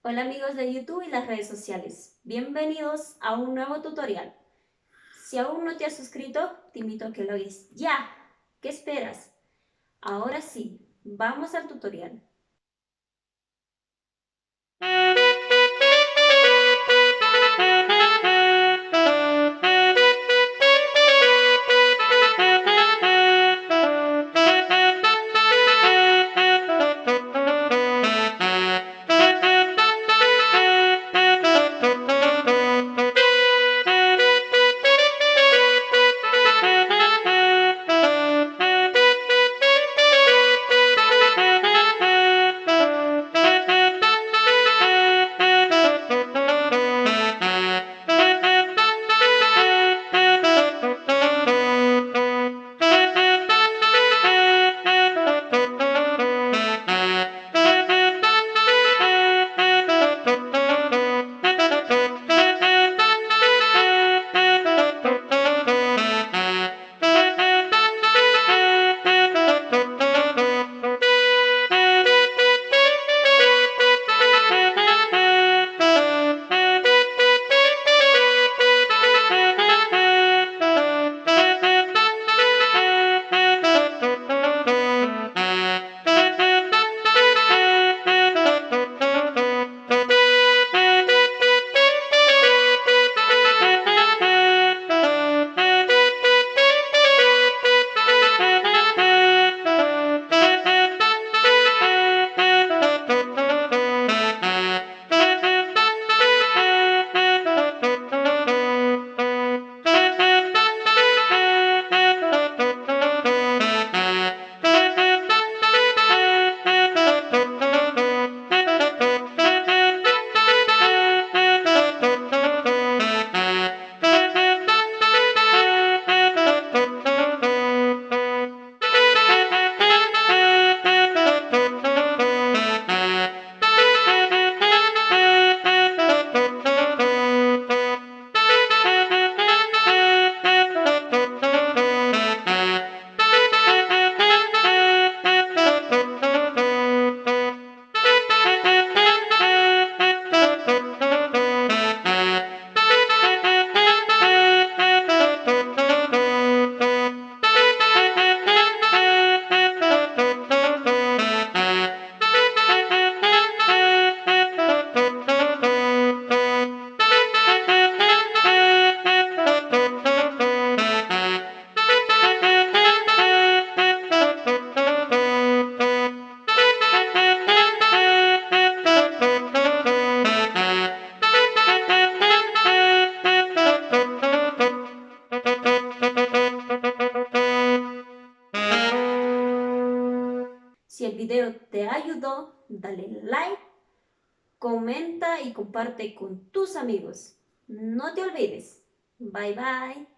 Hola amigos de YouTube y las redes sociales, bienvenidos a un nuevo tutorial. Si aún no te has suscrito, te invito a que lo hagas ya. ¿Qué esperas? Ahora sí, vamos al tutorial. Si el video te ayudó, dale like, comenta y comparte con tus amigos. No te olvides. Bye bye.